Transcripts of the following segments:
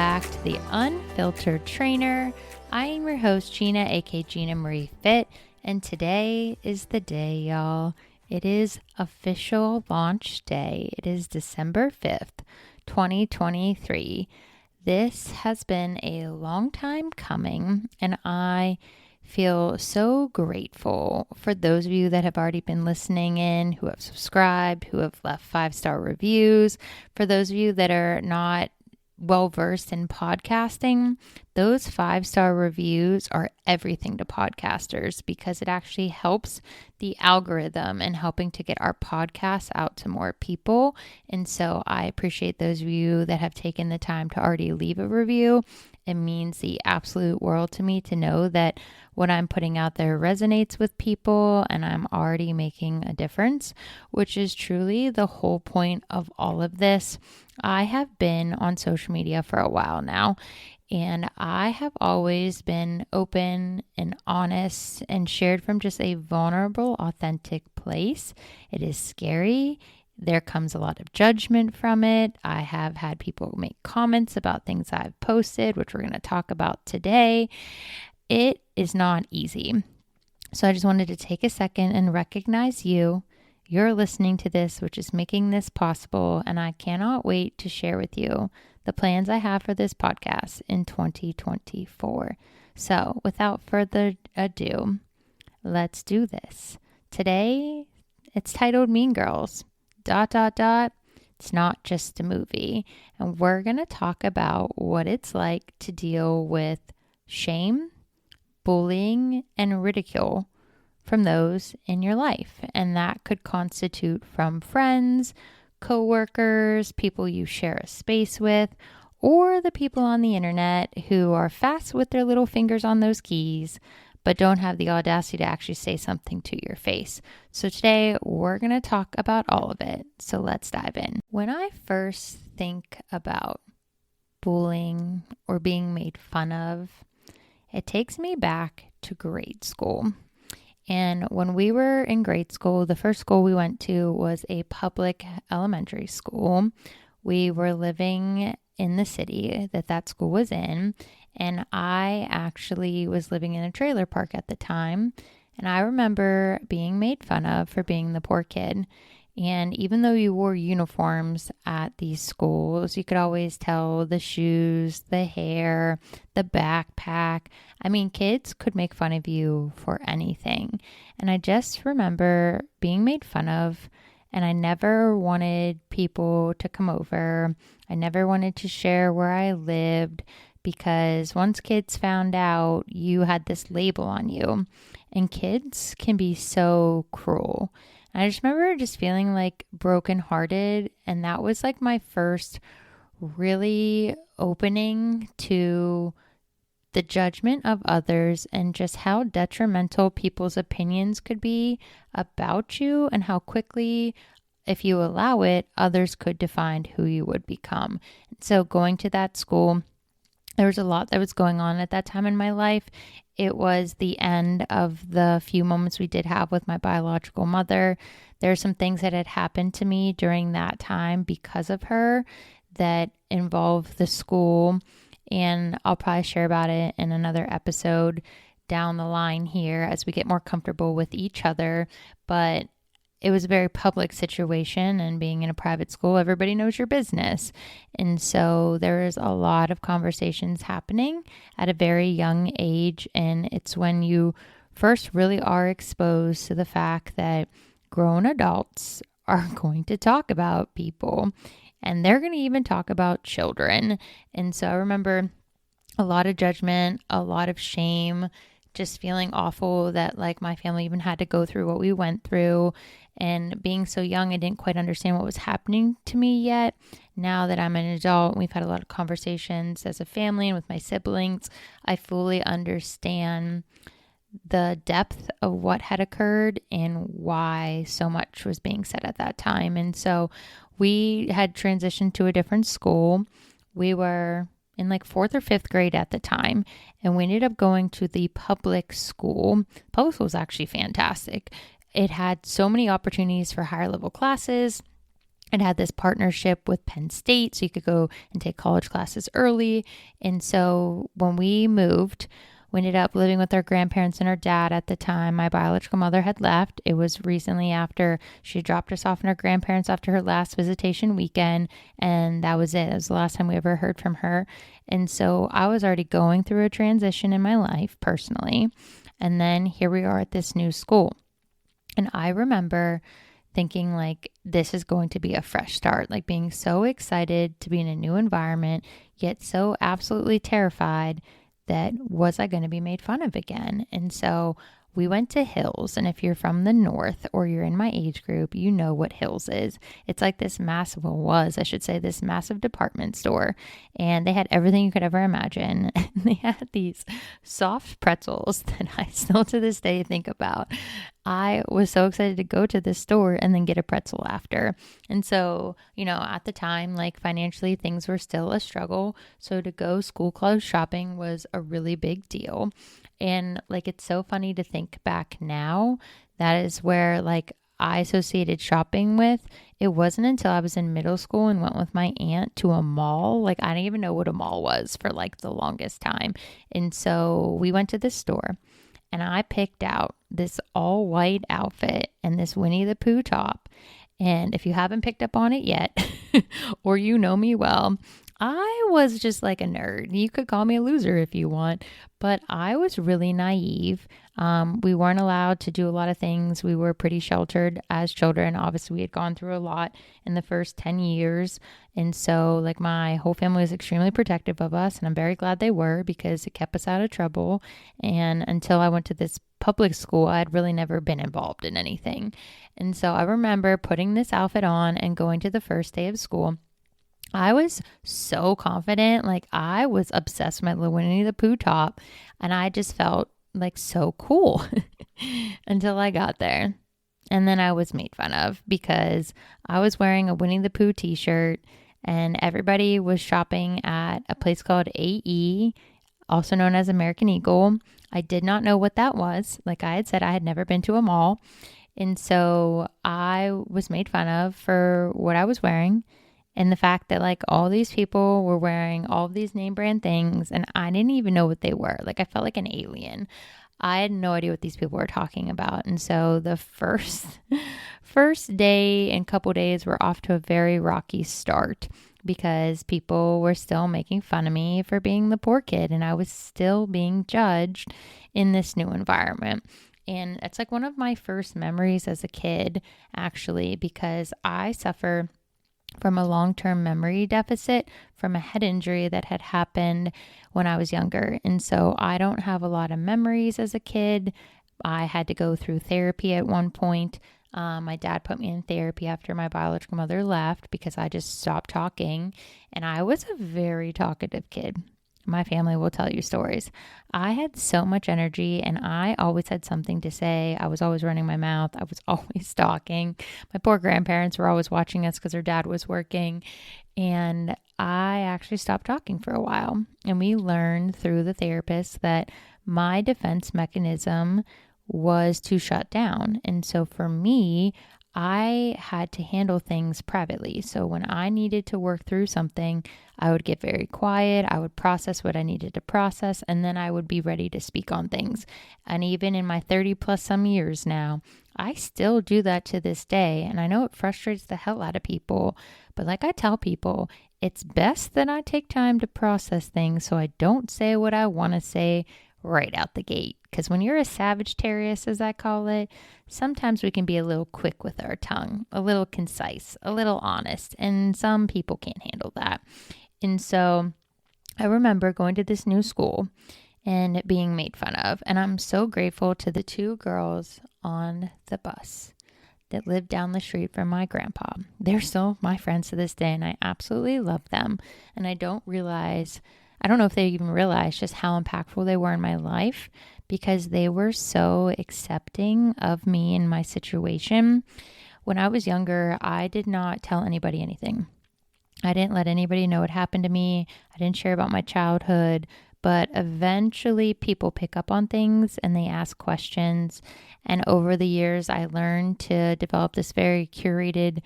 back to the Unfiltered Trainer. I am your host, Gina, aka Gina Marie Fit, and today is the day, y'all. It is official launch day. It is December 5th, 2023. This has been a long time coming, and I feel so grateful for those of you that have already been listening in, who have subscribed, who have left 5-star reviews. For those of you that are not well-versed in podcasting, those 5-star reviews are everything to podcasters because it actually helps the algorithm in helping to get our podcast out to more people. And so I appreciate those of you that have taken the time to already leave a review. It means the absolute world to me to know that what I'm putting out there resonates with people and I'm already making a difference, which is truly the whole point of all of this. I have been on social media for a while now, and I have always been open and honest and shared from just a vulnerable, authentic place. It is scary. There comes a lot of judgment from it. I have had people make comments about things I've posted, which we're going to talk about today. It is not easy. So I just wanted to take a second and recognize you. You're listening to this, which is making this possible, and I cannot wait to share with you the plans I have for this podcast in 2024. So without further ado, let's do this. Today, it's titled Mean Girls. ... It's not just a movie. And we're going to talk about what it's like to deal with shame, bullying, and ridicule from those in your life. And that could constitute from friends, coworkers, people you share a space with, or the people on the internet who are fast with their little fingers on those keys, but don't have the audacity to actually say something to your face. So today we're going to talk about all of it. So let's dive in. When I first think about bullying or being made fun of, it takes me back to grade school. And when we were in grade school, the first school we went to was a public elementary school. We were living in the city that school was in. And I actually was living in a trailer park at the time. And I remember being made fun of for being the poor kid. And even though you wore uniforms at these schools, you could always tell the shoes, the hair, the backpack. I mean, kids could make fun of you for anything. And I just remember being made fun of. And I never wanted people to come over. I never wanted to share where I lived, because once kids found out, you had this label on you, and kids can be so cruel. And I just remember just feeling like brokenhearted, and that was like my first really opening to the judgment of others and just how detrimental people's opinions could be about you, and how quickly, if you allow it, others could define who you would become. So going to that school, there was a lot that was going on at that time in my life. It was the end of the few moments we did have with my biological mother. There are some things that had happened to me during that time because of her that involved the school. And I'll probably share about it in another episode down the line here as we get more comfortable with each other. But it was a very public situation, and being in a private school, everybody knows your business. And so there is a lot of conversations happening at a very young age. And it's when you first really are exposed to the fact that grown adults are going to talk about people, and they're going to even talk about children. And so I remember a lot of judgment, a lot of shame, just feeling awful that like my family even had to go through what we went through. And being so young, I didn't quite understand what was happening to me yet. Now that I'm an adult, we've had a lot of conversations as a family and with my siblings, I fully understand the depth of what had occurred and why so much was being said at that time. And so we had transitioned to a different school. We were in like 4th or 5th grade at the time, and we ended up going to the public school. Public school was actually fantastic. It had so many opportunities for higher level classes. It had this partnership with Penn State, so you could go and take college classes early. And so when we moved, we ended up living with our grandparents and our dad at the time. My biological mother had left. It was recently after she dropped us off in her grandparents after her last visitation weekend. And that was it. It was the last time we ever heard from her. And so I was already going through a transition in my life personally. And then here we are at this new school. And I remember thinking like this is going to be a fresh start, like being so excited to be in a new environment, yet so absolutely terrified that was I going to be made fun of again. And so we went to Hills. And if you're from the north or you're in my age group, you know what Hills is. It's like this massive, this massive department store. And they had everything you could ever imagine. And they had these soft pretzels that I still to this day think about. I was so excited to go to this store and then get a pretzel after. And so, at the time, like financially, things were still a struggle. So to go school clothes shopping was a really big deal. And like, it's so funny to think back now. That is where like I associated shopping with. It wasn't until I was in middle school and went with my aunt to a mall. Like I didn't even know what a mall was for like the longest time. And so we went to this store. And I picked out this all white outfit and this Winnie the Pooh top. And if you haven't picked up on it yet, or you know me well, I was just like a nerd. You could call me a loser if you want, but I was really naive. We weren't allowed to do a lot of things. We were pretty sheltered as children. Obviously, we had gone through a lot in the first 10 years. And so like my whole family was extremely protective of us. And I'm very glad they were because it kept us out of trouble. And until I went to this public school, I had really never been involved in anything. And so I remember putting this outfit on and going to the first day of school. I was so confident, like I was obsessed with my little Winnie the Pooh top, and I just felt like so cool until I got there. And then I was made fun of because I was wearing a Winnie the Pooh t-shirt and everybody was shopping at a place called AE, also known as American Eagle. I did not know what that was. Like I had said, I had never been to a mall. And so I was made fun of for what I was wearing. And the fact that like all these people were wearing all of these name brand things and I didn't even know what they were. Like I felt like an alien. I had no idea what these people were talking about. And so the first day and couple days were off to a very rocky start because people were still making fun of me for being the poor kid and I was still being judged in this new environment. And it's like one of my first memories as a kid, actually, because I suffer from a long-term memory deficit from a head injury that had happened when I was younger. And so I don't have a lot of memories as a kid. I had to go through therapy at one point. My dad put me in therapy after my biological mother left because I just stopped talking. And I was a very talkative kid. My family will tell you stories. I had so much energy and I always had something to say. I was always running my mouth. I was always talking. My poor grandparents were always watching us because their dad was working. And I actually stopped talking for a while. And we learned through the therapist that my defense mechanism was to shut down. And so for me, I had to handle things privately. So when I needed to work through something, I would get very quiet. I would process what I needed to process, and then I would be ready to speak on things. And even in my 30 plus some years now, I still do that to this day. And I know it frustrates the hell out of people, but like I tell people, it's best that I take time to process things so I don't say what I want to say right out the gate. Because when you're a Sagittarius, as I call it, sometimes we can be a little quick with our tongue, a little concise, a little honest, and some people can't handle that. And so I remember going to this new school and being made fun of. And I'm so grateful to the two girls on the bus that lived down the street from my grandpa. They're still my friends to this day, and I absolutely love them. And I don't know if they even realize just how impactful they were in my life because they were so accepting of me and my situation. When I was younger, I did not tell anybody anything. I didn't let anybody know what happened to me. I didn't share about my childhood, but eventually people pick up on things and they ask questions. And over the years, I learned to develop this very curated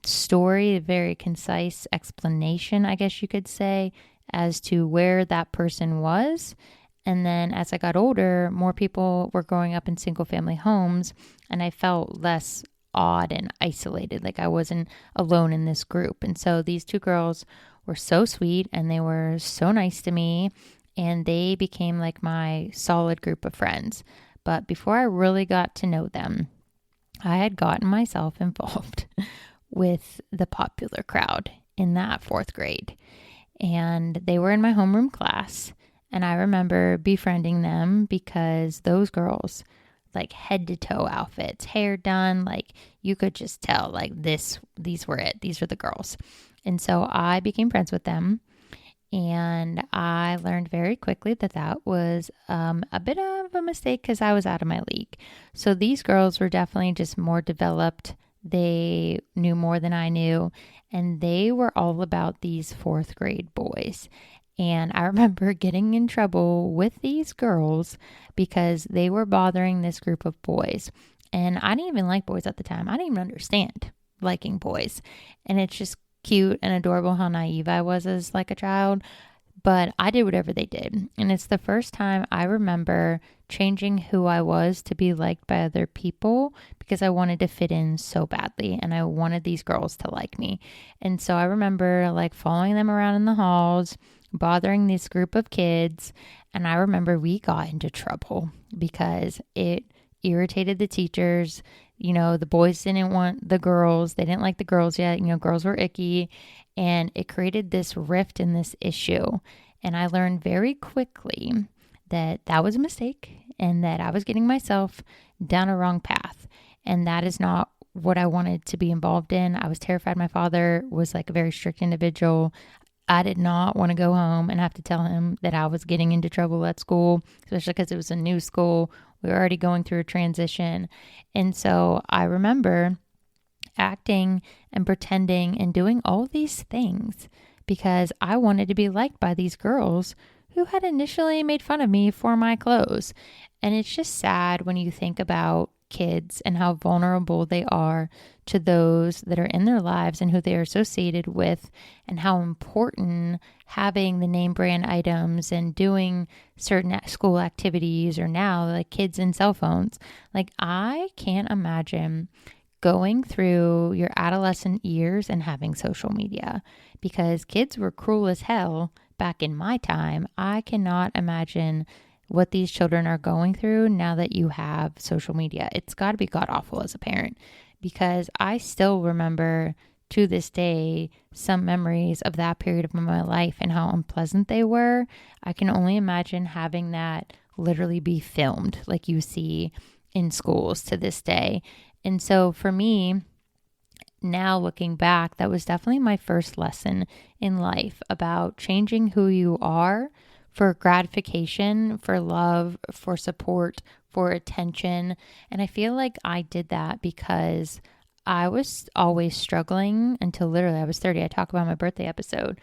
story, a very concise explanation, I guess you could say, as to where that person was. And then as I got older, more people were growing up in single family homes, and I felt less odd and isolated, like I wasn't alone in this group. And so these two girls were so sweet, and they were so nice to me, and they became like my solid group of friends. But before I really got to know them, I had gotten myself involved with the popular crowd in that fourth grade. And they were in my homeroom class. And I remember befriending them because those girls, like head to toe outfits, hair done, like you could just tell, like these were it. These were the girls. And so I became friends with them. And I learned very quickly that that was a bit of a mistake because I was out of my league. So these girls were definitely just more developed. They knew more than I knew. And they were all about these fourth grade boys. And I remember getting in trouble with these girls because they were bothering this group of boys. And I didn't even like boys at the time. I didn't even understand liking boys. And it's just cute and adorable how naive I was as like a child. But I did whatever they did. And it's the first time I remember changing who I was to be liked by other people because I wanted to fit in so badly. And I wanted these girls to like me. And so I remember like following them around in the halls, bothering this group of kids. And I remember we got into trouble because it irritated the teachers. You know, the boys didn't want the girls. They didn't like the girls yet. You know, girls were icky. And it created this rift in this issue. And I learned very quickly that that was a mistake and that I was getting myself down a wrong path. And that is not what I wanted to be involved in. I was terrified. My father was like a very strict individual. I did not want to go home and have to tell him that I was getting into trouble at school, especially because it was a new school. We were already going through a transition. And so I remember acting and pretending and doing all these things because I wanted to be liked by these girls who had initially made fun of me for my clothes. And it's just sad when you think about kids and how vulnerable they are to those that are in their lives and who they are associated with, and how important having the name brand items and doing certain school activities, or now like kids and cell phones. Like I can't imagine going through your adolescent years and having social media because kids were cruel as hell back in my time. I cannot imagine what these children are going through now that you have social media. It's got to be god awful as a parent because I still remember to this day some memories of that period of my life and how unpleasant they were. I can only imagine having that literally be filmed like you see in schools to this day. And so for me, now looking back, that was definitely my first lesson in life about changing who you are for gratification, for love, for support, for attention. And I feel like I did that because I was always struggling until literally I was 30. I talk about my birthday episode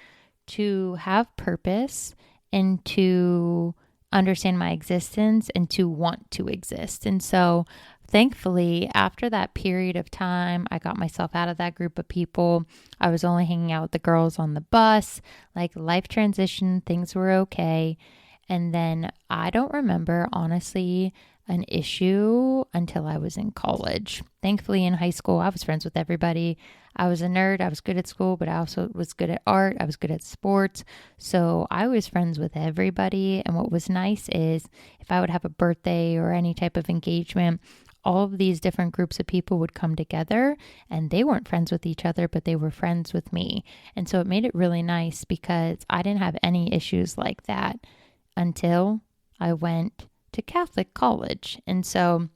to have purpose and to understand my existence and to want to exist. And so thankfully, after that period of time, I got myself out of that group of people. I was only hanging out with the girls on the bus, like life transition, things were okay. And then I don't remember, honestly, an issue until I was in college. Thankfully, in high school, I was friends with everybody. I was a nerd. I was good at school, but I also was good at art. I was good at sports. So I was friends with everybody. And what was nice is if I would have a birthday or any type of engagement, all of these different groups of people would come together, and they weren't friends with each other, but they were friends with me. And so it made it really nice because I didn't have any issues like that until I went to Catholic college. And so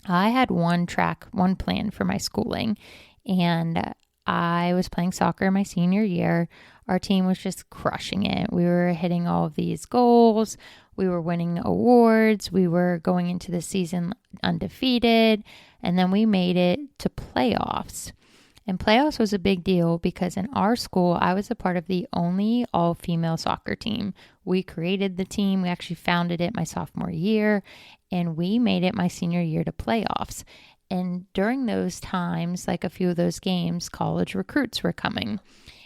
I had one plan for my schooling, and I was playing soccer my senior year. Our team was just crushing it. We were hitting all of these goals. We were winning awards. We were going into the season undefeated. And then we made it to playoffs. And playoffs was a big deal because in our school, I was a part of the only all-female soccer team. We created the team. We actually founded it my sophomore year, and we made it my senior year to playoffs. And during those times, like a few of those games, college recruits were coming.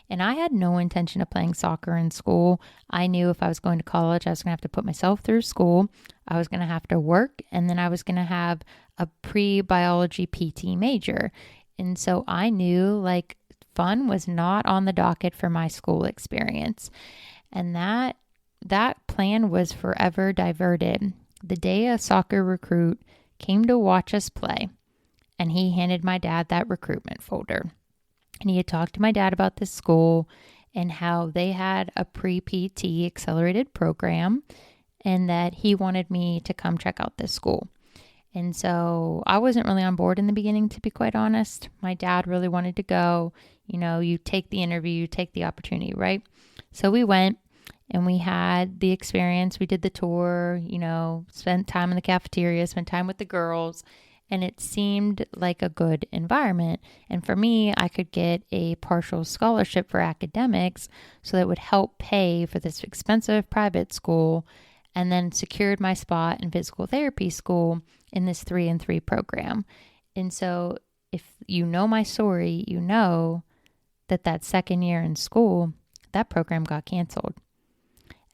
And I had no intention of playing soccer in school. I knew if I was going to college, I was going to have to put myself through school. I was going to have to work, and then I was going to have a pre-biology PT major. And so I knew like fun was not on the docket for my school experience. And that plan was forever diverted. The day a soccer recruit came to watch us play, and he handed my dad that recruitment folder. And he had talked to my dad about this school and how they had a pre-PT accelerated program and that he wanted me to come check out this school. And so I wasn't really on board in the beginning, to be quite honest. My dad really wanted to go. You know, you take the interview, you take the opportunity, right? So we went and we had the experience. We did the tour, you know, spent time in the cafeteria, spent time with the girls. And it seemed like a good environment. And for me, I could get a partial scholarship for academics, so that would help pay for this expensive private school, and then secured my spot in physical therapy school in this 3-in-3 program. And so if you know my story, you know that second year in school, that program got canceled,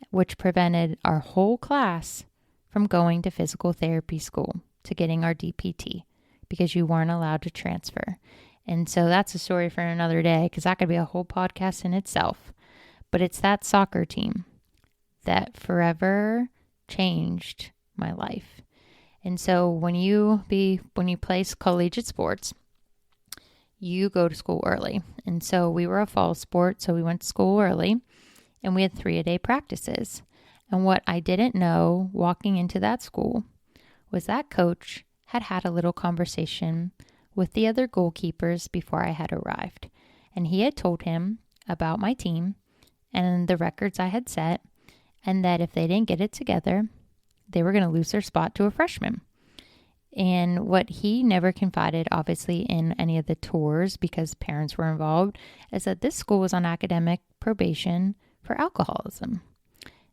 which prevented our whole class from going to physical therapy school, to getting our DPT, because you weren't allowed to transfer. And so that's a story for another day, because that could be a whole podcast in itself. But it's that soccer team that forever changed my life. And so when you play collegiate sports, you go to school early. And so we were a fall sport, so we went to school early, and we had 3-a-day practices. And what I didn't know walking into that school was that coach had a little conversation with the other goalkeepers before I had arrived. And he had told him about my team and the records I had set, and that if they didn't get it together, they were going to lose their spot to a freshman. And what he never confided, obviously, in any of the tours, because parents were involved, is that this school was on academic probation for alcoholism.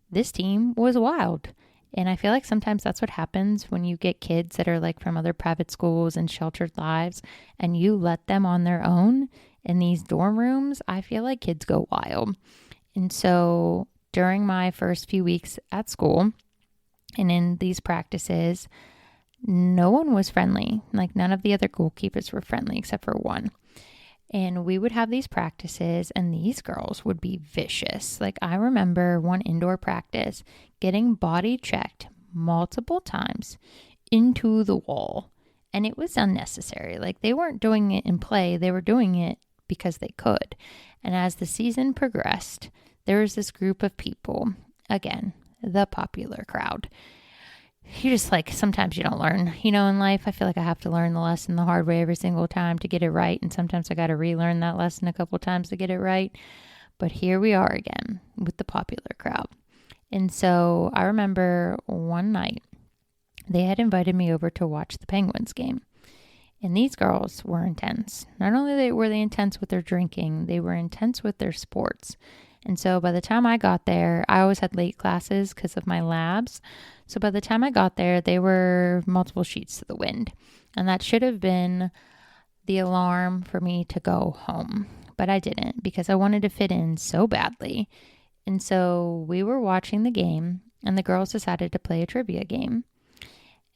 This team was wild. And I feel like sometimes that's what happens when you get kids that are like from other private schools and sheltered lives, and you let them on their own in these dorm rooms. I feel like kids go wild. And so during my first few weeks at school and in these practices, no one was friendly. Like none of the other goalkeepers were friendly except for one. And we would have these practices, and these girls would be vicious. Like I remember one indoor practice getting body checked multiple times into the wall. And it was unnecessary. Like they weren't doing it in play. They were doing it because they could. And as the season progressed, there was this group of people, again, the popular crowd. You just like, sometimes you don't learn, you know, in life. I feel like I have to learn the lesson the hard way every single time to get it right. And sometimes I got to relearn that lesson a couple times to get it right. But here we are again with the popular crowd. And so I remember one night they had invited me over to watch the Penguins game. And these girls were intense. Not only were they intense with their drinking, they were intense with their sports. And so by the time I got there, I always had late classes because of my labs. So by the time I got there, they were multiple sheets to the wind. And that should have been the alarm for me to go home. But I didn't, because I wanted to fit in so badly. And so we were watching the game, and the girls decided to play a trivia game.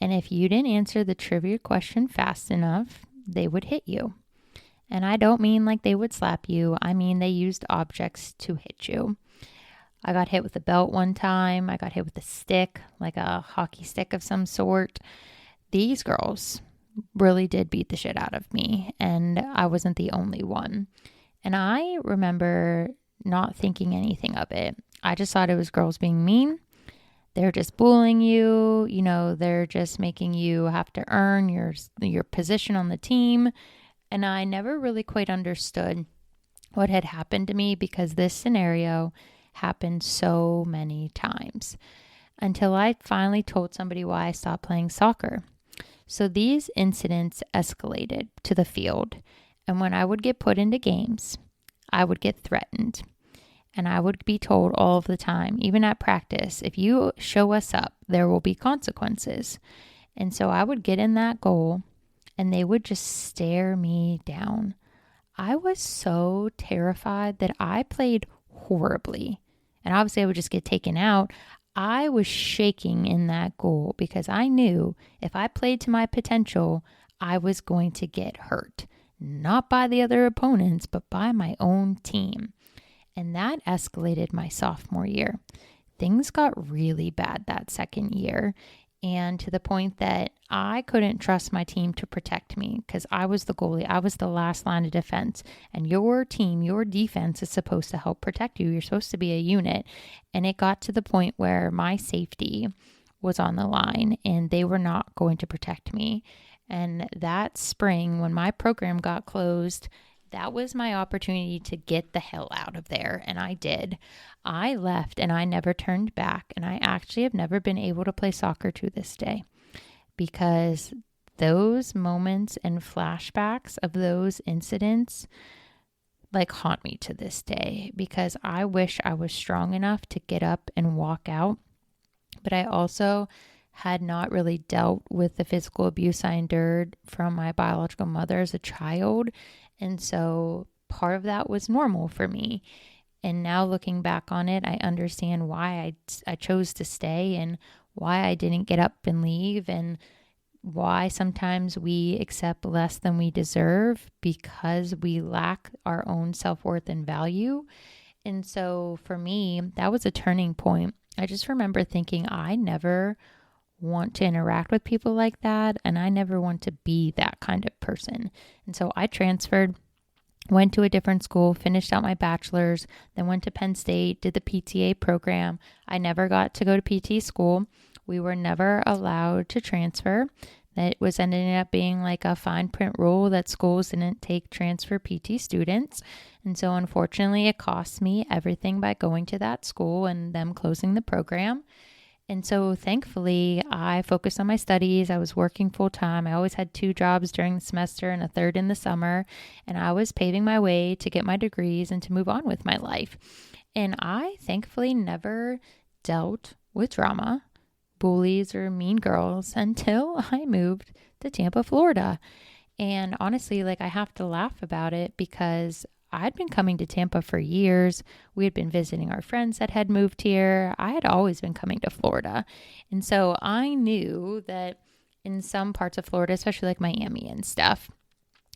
And if you didn't answer the trivia question fast enough, they would hit you. And I don't mean like they would slap you. I mean they used objects to hit you. I got hit with a belt one time. I got hit with a stick, like a hockey stick of some sort. These girls really did beat the shit out of me, and I wasn't the only one. And I remember not thinking anything of it. I just thought it was girls being mean. They're just bullying you. You know, they're just making you have to earn your position on the team. And I never really quite understood what had happened to me, because this scenario happened so many times until I finally told somebody why I stopped playing soccer. So these incidents escalated to the field. And when I would get put into games, I would get threatened. And I would be told all of the time, even at practice, if you show us up, there will be consequences. And so I would get in that goal, and they would just stare me down. I was so terrified that I played horribly. And obviously I would just get taken out. I was shaking in that goal because I knew if I played to my potential, I was going to get hurt. Not by the other opponents, but by my own team. And that escalated my sophomore year. Things got really bad that second year, and to the point that I couldn't trust my team to protect me because I was the goalie. I was the last line of defense, and your team, your defense is supposed to help protect you. You're supposed to be a unit. And it got to the point where my safety was on the line and they were not going to protect me. And that spring, when my program got closed, that was my opportunity to get the hell out of there. And I did. I left and I never turned back. And I actually have never been able to play soccer to this day because those moments and flashbacks of those incidents haunt me to this day, because I wish I was strong enough to get up and walk out. But I also had not really dealt with the physical abuse I endured from my biological mother as a child. And so part of that was normal for me. And now looking back on it, I understand why I chose to stay and why I didn't get up and leave, and why sometimes we accept less than we deserve because we lack our own self-worth and value. And so for me, that was a turning point. I just remember thinking, I never want to interact with people like that, and I never want to be that kind of person. And so I transferred, went to a different school, finished out my bachelor's, then went to Penn State, did the PTA program. I never got to go to PT school. We were never allowed to transfer. That was ended up being like a fine print rule that schools didn't take transfer PT students. And so unfortunately, it cost me everything by going to that school and them closing the program. And so thankfully, I focused on my studies. I was working full time. I always had 2 jobs during the semester and a third in the summer. And I was paving my way to get my degrees and to move on with my life. And I thankfully never dealt with drama, bullies, or mean girls until I moved to Tampa, Florida. And honestly, I have to laugh about it because I'd been coming to Tampa for years. We had been visiting our friends that had moved here. I had always been coming to Florida. And so I knew that in some parts of Florida, especially Miami and stuff,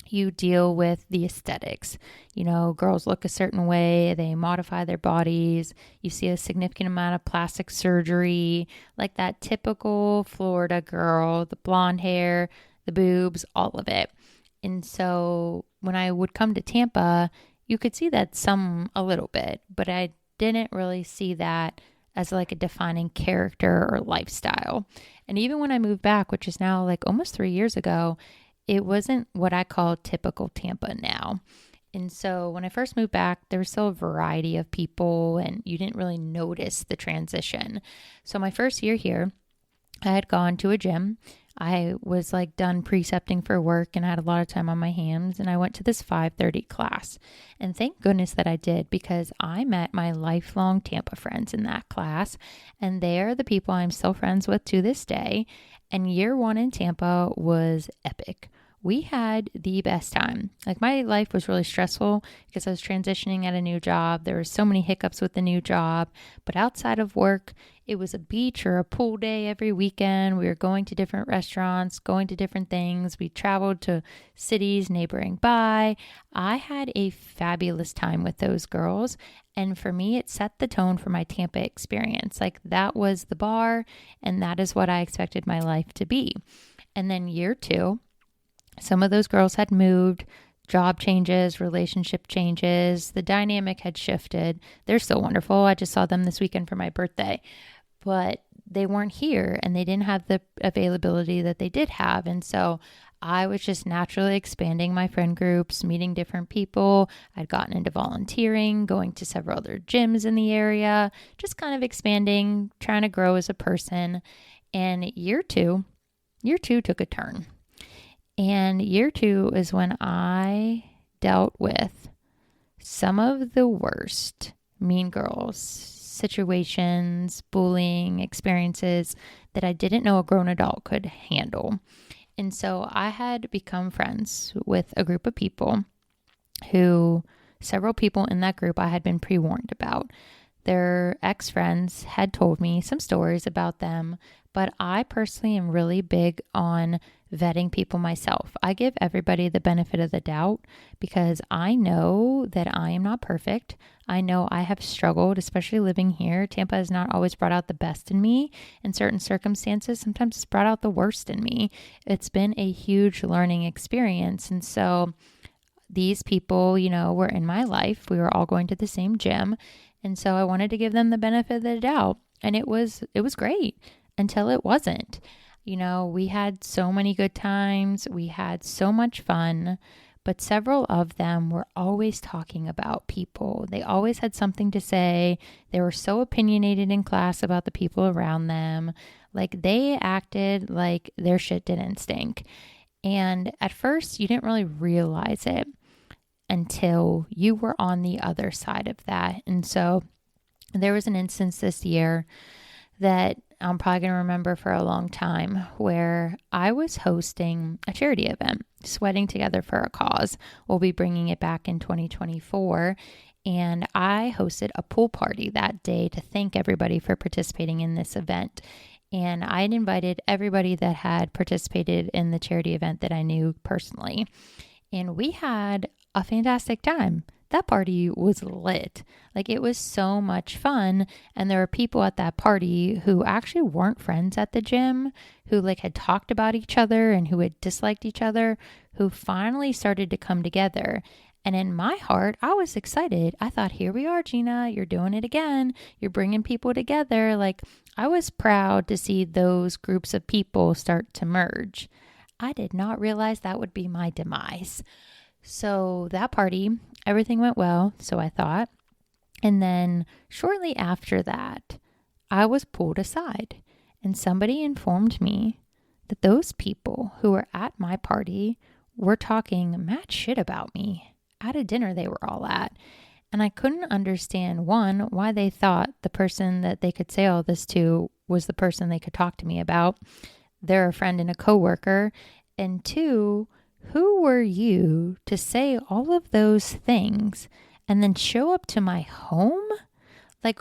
you deal with the aesthetics. Girls look a certain way, they modify their bodies. You see a significant amount of plastic surgery, that typical Florida girl, the blonde hair, the boobs, all of it. And so when I would come to Tampa, you could see that a little bit, but I didn't really see that as a defining character or lifestyle. And even when I moved back, which is now almost 3 years ago, it wasn't what I call typical Tampa now. And so when I first moved back, there was still a variety of people and you didn't really notice the transition. So my first year here, I had gone to a gym. I was done precepting for work and I had a lot of time on my hands, and I went to this 5:30 class. And thank goodness that I did, because I met my lifelong Tampa friends in that class, and they're the people I'm still friends with to this day. And year 1 in Tampa was epic. We had the best time. My life was really stressful because I was transitioning at a new job. There were so many hiccups with the new job, but outside of work, it was a beach or a pool day every weekend. We were going to different restaurants, going to different things. We traveled to cities neighboring by. I had a fabulous time with those girls. And for me, it set the tone for my Tampa experience. That was the bar, and that is what I expected my life to be. And then year 2, some of those girls had moved, job changes, relationship changes. The dynamic had shifted. They're still wonderful. I just saw them this weekend for my birthday, but they weren't here and they didn't have the availability that they did have. And so I was just naturally expanding my friend groups, meeting different people. I'd gotten into volunteering, going to several other gyms in the area, just kind of expanding, trying to grow as a person. And year two took a turn. And year 2 is when I dealt with some of the worst mean girls situations, bullying experiences that I didn't know a grown adult could handle. And so I had become friends with a group of people who several people in that group I had been pre-warned about. Their ex-friends had told me some stories about them, but I personally am really big on vetting people myself. I give everybody the benefit of the doubt because I know that I am not perfect. I know I have struggled, especially living here. Tampa has not always brought out the best in me in certain circumstances. Sometimes it's brought out the worst in me. It's been a huge learning experience. And so these people, were in my life. We were all going to the same gym. And so I wanted to give them the benefit of the doubt. And it was great until it wasn't. We had so many good times. We had so much fun, but several of them were always talking about people. They always had something to say. They were so opinionated in class about the people around them. Like they acted like their shit didn't stink. And at first you didn't really realize it until you were on the other side of that. And so there was an instance this year that I'm probably going to remember for a long time where I was hosting a charity event, Sweating Together for a Cause. We'll be bringing it back in 2024. And I hosted a pool party that day to thank everybody for participating in this event. And I had invited everybody that had participated in the charity event that I knew personally. And we had a fantastic time. That party was lit. Like it was so much fun. And there were people at that party who actually weren't friends at the gym, who had talked about each other and who had disliked each other, who finally started to come together. And in my heart, I was excited. I thought, here we are, Gina, you're doing it again. You're bringing people together. I was proud to see those groups of people start to merge. I did not realize that would be my demise. So that party, everything went well, so I thought. And then shortly after that, I was pulled aside and somebody informed me that those people who were at my party were talking mad shit about me at a dinner they were all at. And I couldn't understand, one, why they thought the person that they could say all this to was the person they could talk to me about. They're a friend and a coworker. And two, who were you to say all of those things and then show up to my home?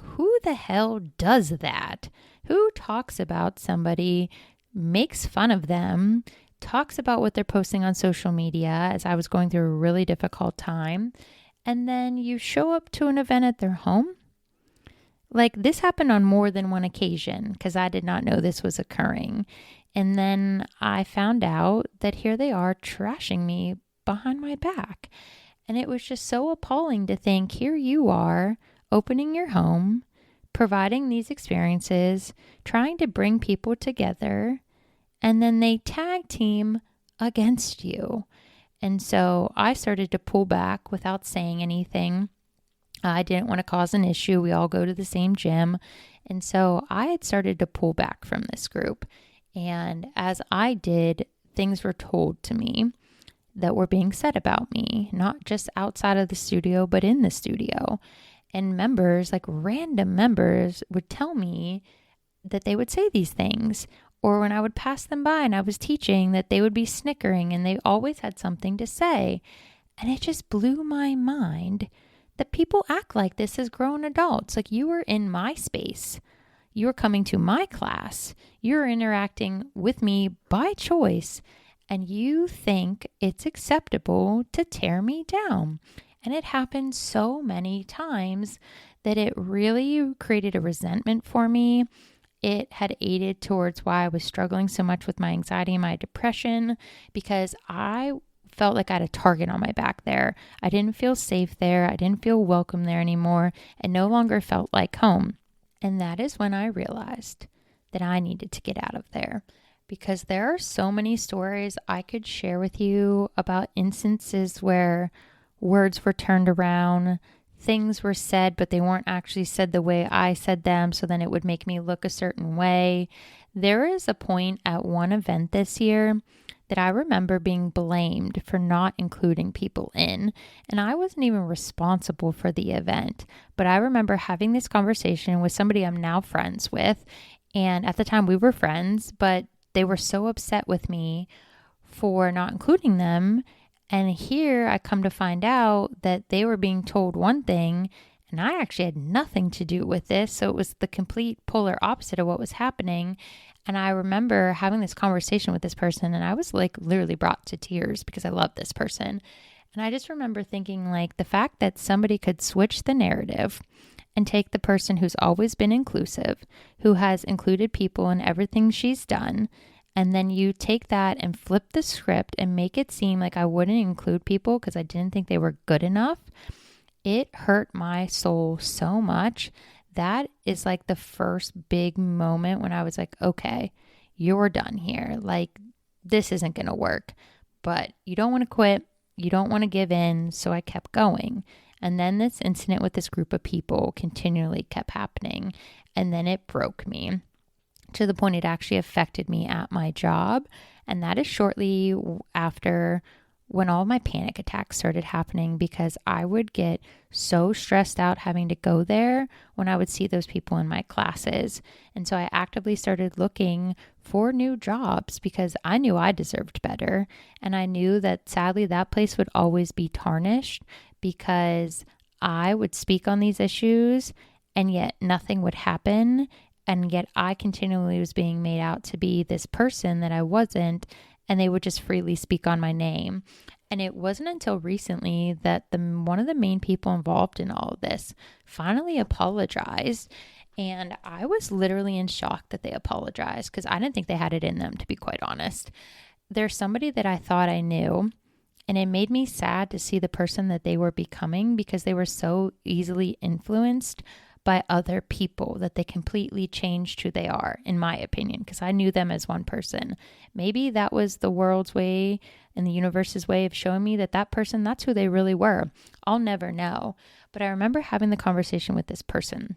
Who the hell does that? Who talks about somebody, makes fun of them, talks about what they're posting on social media as I was going through a really difficult time, and then you show up to an event at their home? This happened on more than one occasion because I did not know this was occurring. And then I found out that here they are trashing me behind my back. And it was just so appalling to think, here you are opening your home, providing these experiences, trying to bring people together, and then they tag team against you. And so I started to pull back without saying anything. I didn't want to cause an issue. We all go to the same gym. And so I had started to pull back from this group. And as I did, things were told to me that were being said about me, not just outside of the studio, but in the studio. And members, random members, would tell me that they would say these things. Or when I would pass them by and I was teaching, that they would be snickering and they always had something to say. And it just blew my mind that people act like this as grown adults. You were in my space. You're coming to my class. You're interacting with me by choice. And you think it's acceptable to tear me down. And it happened so many times that it really created a resentment for me. It had aided towards why I was struggling so much with my anxiety and my depression, because I felt like I had a target on my back there. I didn't feel safe there. I didn't feel welcome there anymore, and no longer felt like home. And that is when I realized that I needed to get out of there, because there are so many stories I could share with you about instances where words were turned around, things were said, but they weren't actually said the way I said them, so then it would make me look a certain way. There is a point at one event this year that I remember being blamed for not including people in, and I wasn't even responsible for the event. But I remember having this conversation with somebody I'm now friends with, and at the time we were friends, but they were so upset with me for not including them. And here I come to find out that they were being told one thing and I actually had nothing to do with this. So it was the complete polar opposite of what was happening. And I remember having this conversation with this person and I was like literally brought to tears because I love this person. And I just remember thinking like the fact that somebody could switch the narrative and take the person who's always been inclusive, who has included people in everything she's done, and then you take that and flip the script and make it seem like I wouldn't include people because I didn't think they were good enough. It hurt my soul so much. That is like the first big moment when I was like, okay, you're done here. Like, this isn't going to work. But you don't want to quit. You don't want to give in. So I kept going. And then this incident with this group of people continually kept happening. And then it broke me to the point it actually affected me at my job. And that is shortly after when all my panic attacks started happening because I would get so stressed out having to go there when I would see those people in my classes. And so I actively started looking for new jobs because I knew I deserved better. And I knew that sadly that place would always be tarnished because I would speak on these issues and yet nothing would happen. And yet I continually was being made out to be this person that I wasn't, and they would just freely speak on my name. And it wasn't until recently that one of the main people involved in all of this finally apologized. And I was literally in shock that they apologized because I didn't think they had it in them, to be quite honest. There's somebody that I thought I knew, and it made me sad to see the person that they were becoming because they were so easily influenced by other people that they completely changed who they are, in my opinion, because I knew them as one person. Maybe that was the world's way and the universe's way of showing me that that person, that's who they really were. I'll never know. But I remember having the conversation with this person,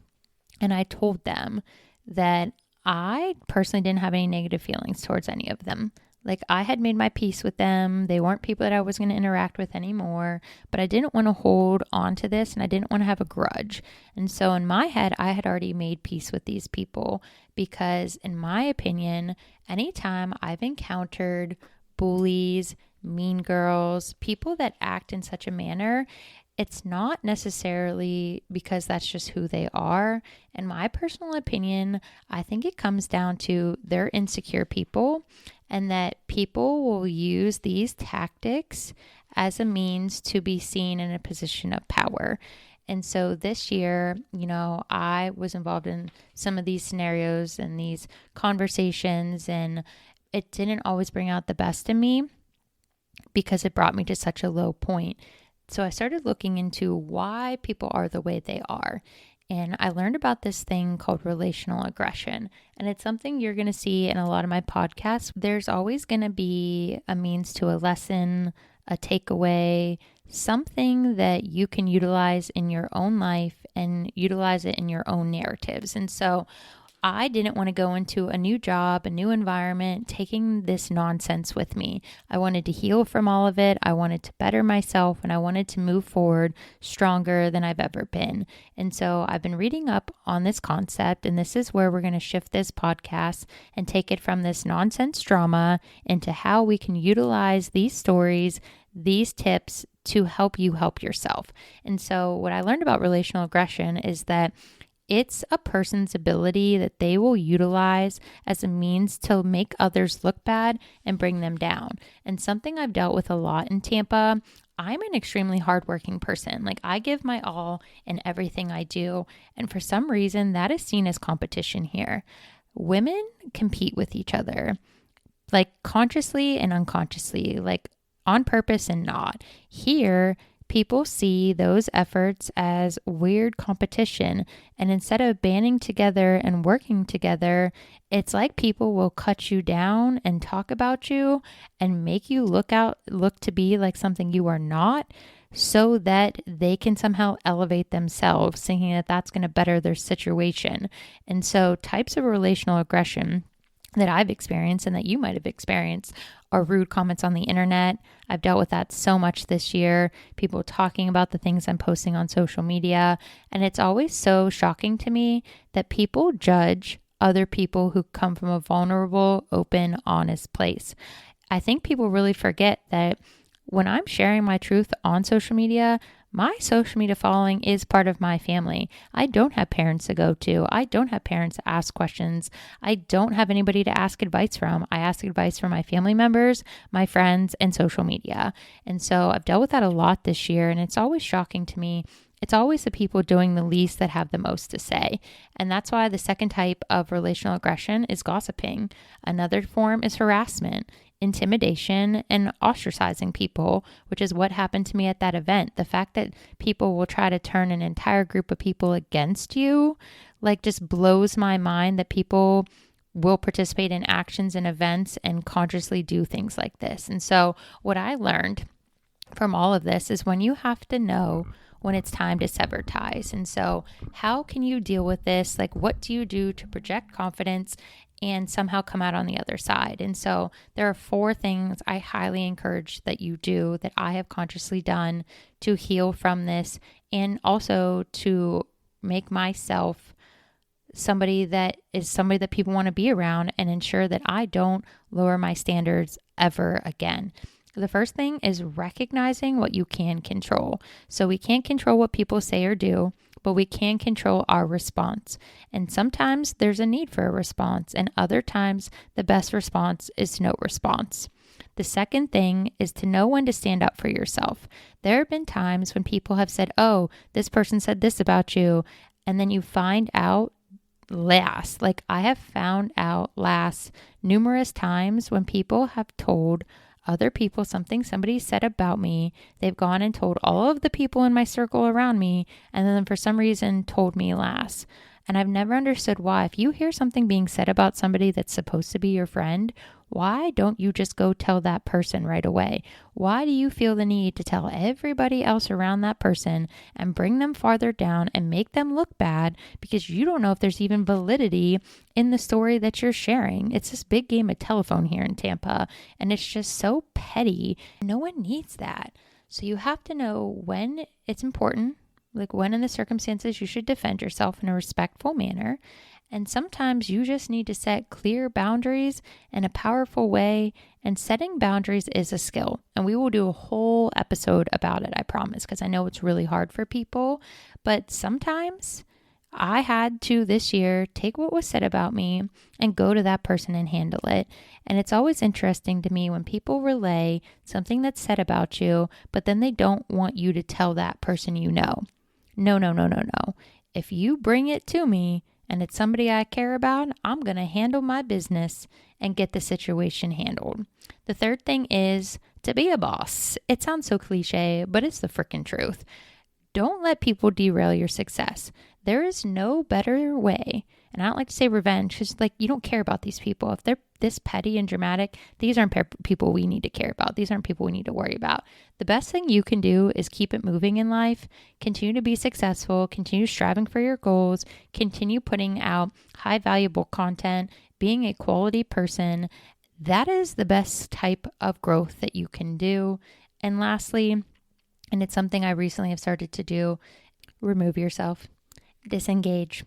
and I told them that I personally didn't have any negative feelings towards any of them. Like, I had made my peace with them. They weren't people that I was going to interact with anymore, but I didn't want to hold on to this and I didn't want to have a grudge. And so in my head, I had already made peace with these people because in my opinion, anytime I've encountered bullies, mean girls, people that act in such a manner, it's not necessarily because that's just who they are. In my personal opinion, I think it comes down to they're insecure people and that people will use these tactics as a means to be seen in a position of power. And so this year, I was involved in some of these scenarios and these conversations, and it didn't always bring out the best in me because it brought me to such a low point. So I started looking into why people are the way they are. And I learned about this thing called relational aggression. And it's something you're going to see in a lot of my podcasts. There's always going to be a means to a lesson, a takeaway, something that you can utilize in your own life and utilize it in your own narratives. And so I didn't want to go into a new job, a new environment, taking this nonsense with me. I wanted to heal from all of it. I wanted to better myself and I wanted to move forward stronger than I've ever been. And so I've been reading up on this concept, and this is where we're going to shift this podcast and take it from this nonsense drama into how we can utilize these stories, these tips to help you help yourself. And so what I learned about relational aggression is that it's a person's ability that they will utilize as a means to make others look bad and bring them down. And something I've dealt with a lot in Tampa, I'm an extremely hardworking person. Like, I give my all in everything I do. And for some reason, that is seen as competition here. Women compete with each other, like consciously and unconsciously, like on purpose and not. Here, people see those efforts as weird competition. And instead of banding together and working together, it's like people will cut you down and talk about you and make you look to be like something you are not, so that they can somehow elevate themselves, thinking that that's going to better their situation. And so types of relational aggression that I've experienced and that you might have experienced are rude comments on the internet. I've dealt with that so much this year. People talking about the things I'm posting on social media. And it's always so shocking to me that people judge other people who come from a vulnerable, open, honest place. I think people really forget that when I'm sharing my truth on social media, my social media following is part of my family. I don't have parents to go to. I don't have parents to ask questions. I don't have anybody to ask advice from. I ask advice from my family members, my friends, and social media. And so I've dealt with that a lot this year, and it's always shocking to me. It's always the people doing the least that have the most to say. And that's why the second type of relational aggression is gossiping. Another form is harassment, intimidation, and ostracizing people, which is what happened to me at that event. The fact that people will try to turn an entire group of people against you, like, just blows my mind that people will participate in actions and events and consciously do things like this. And so what I learned from all of this is when you have to know when it's time to sever ties. And so how can you deal with this? Like, what do you do to project confidence and somehow come out on the other side? And so there are 4 things I highly encourage that you do that I have consciously done to heal from this, and also to make myself somebody that people want to be around, and ensure that I don't lower my standards ever again. The first thing is recognizing what you can control. So we can't control what people say or do, but we can control our response. And sometimes there's a need for a response, and other times the best response is no response. The second thing is to know when to stand up for yourself. There have been times when people have said, oh, this person said this about you, and then you find out last. Like, I have found out last numerous times when people have told other people something somebody said about me. They've gone and told all of the people in my circle around me, and then for some reason told me last. And I've never understood why. If you hear something being said about somebody that's supposed to be your friend, why don't you just go tell that person right away? Why do you feel the need to tell everybody else around that person and bring them farther down and make them look bad because you don't know if there's even validity in the story that you're sharing? It's this big game of telephone here in Tampa, and it's just so petty. No one needs that. So you have to know when it's important, like when in the circumstances you should defend yourself in a respectful manner. And sometimes you just need to set clear boundaries in a powerful way. And setting boundaries is a skill. And we will do a whole episode about it, I promise, because I know it's really hard for people. But sometimes I had to this year take what was said about me and go to that person and handle it. And it's always interesting to me when people relay something that's said about you, but then they don't want you to tell that person you know. No. If you bring it to me and it's somebody I care about, I'm going to handle my business and get the situation handled. The third thing is to be a boss. It sounds so cliche, but it's the freaking truth. Don't let people derail your success. There is no better way. And I don't like to say revenge, because like, you don't care about these people. If they're this petty and dramatic, these aren't people we need to care about. These aren't people we need to worry about. The best thing you can do is keep it moving in life, continue to be successful, continue striving for your goals, continue putting out high valuable content, being a quality person. That is the best type of growth that you can do. And lastly, and it's something I recently have started to do, remove yourself, disengage.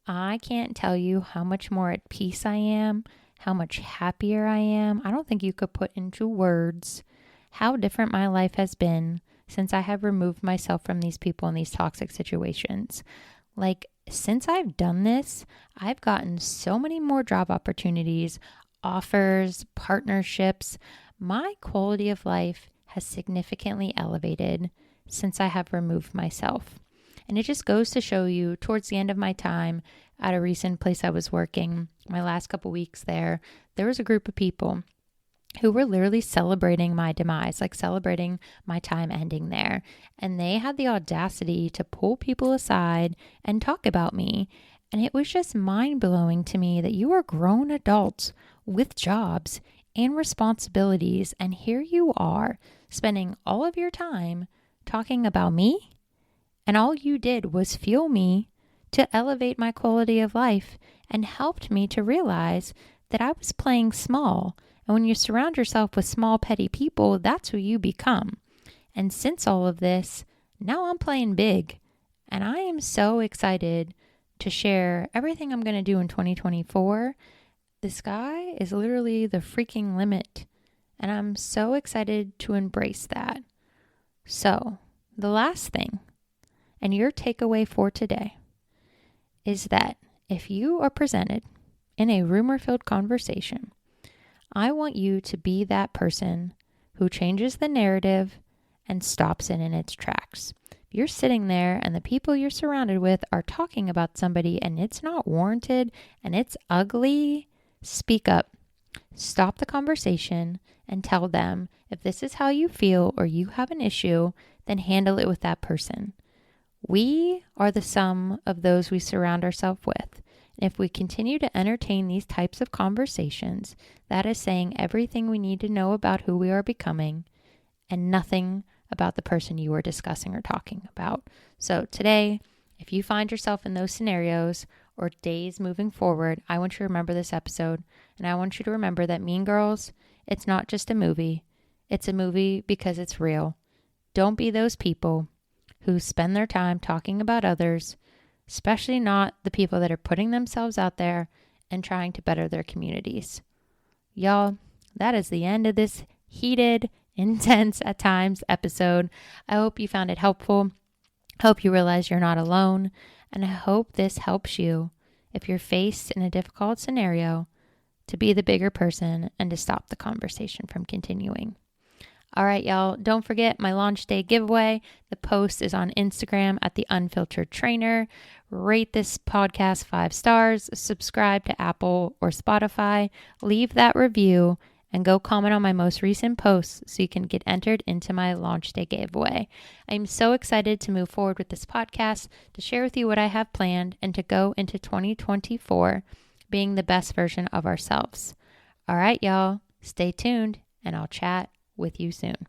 I can't tell you how much more at peace I am, how much happier I am. I don't think you could put into words how different my life has been since I have removed myself from these people in these toxic situations. Like, since I've done this, I've gotten so many more job opportunities, offers, partnerships. My quality of life has significantly elevated since I have removed myself. And it just goes to show you, towards the end of my time at a recent place I was working, my last couple weeks there was a group of people who were literally celebrating my demise, like celebrating my time ending there. And they had the audacity to pull people aside and talk about me. And it was just mind-blowing to me that you are grown adults with jobs and responsibilities, and here you are spending all of your time talking about me. And all you did was fuel me to elevate my quality of life and helped me to realize that I was playing small. And when you surround yourself with small, petty people, that's who you become. And since all of this, now I'm playing big. And I am so excited to share everything I'm going to do in 2024. The sky is literally the freaking limit And I'm so excited to embrace that. So, the last thing, and your takeaway for today, is that if you are presented in a rumor-filled conversation, I want you to be that person who changes the narrative and stops it in its tracks. If you're sitting there and the people you're surrounded with are talking about somebody and it's not warranted and it's ugly, speak up. Stop the conversation and tell them if this is how you feel or you have an issue, then handle it with that person. We are the sum of those we surround ourselves with. And if we continue to entertain these types of conversations, that is saying everything we need to know about who we are becoming and nothing about the person you are discussing or talking about. So today, if you find yourself in those scenarios or days moving forward, I want you to remember this episode, and I want you to remember that Mean Girls, it's not just a movie. It's a movie because it's real. Don't be those people who spend their time talking about others, especially not the people that are putting themselves out there and trying to better their communities. Y'all, that is the end of this heated, intense at times episode. I hope you found it helpful. Hope you realize you're not alone. And I hope this helps you, if you're faced in a difficult scenario, to be the bigger person and to stop the conversation from continuing. All right, y'all, don't forget my launch day giveaway. The post is on Instagram at the Unfiltered Trainer. Rate this podcast 5 stars, subscribe to Apple or Spotify, leave that review, and go comment on my most recent posts so you can get entered into my launch day giveaway. I'm so excited to move forward with this podcast, to share with you what I have planned, and to go into 2024 being the best version of ourselves. All right, y'all, stay tuned, and I'll chat with you soon.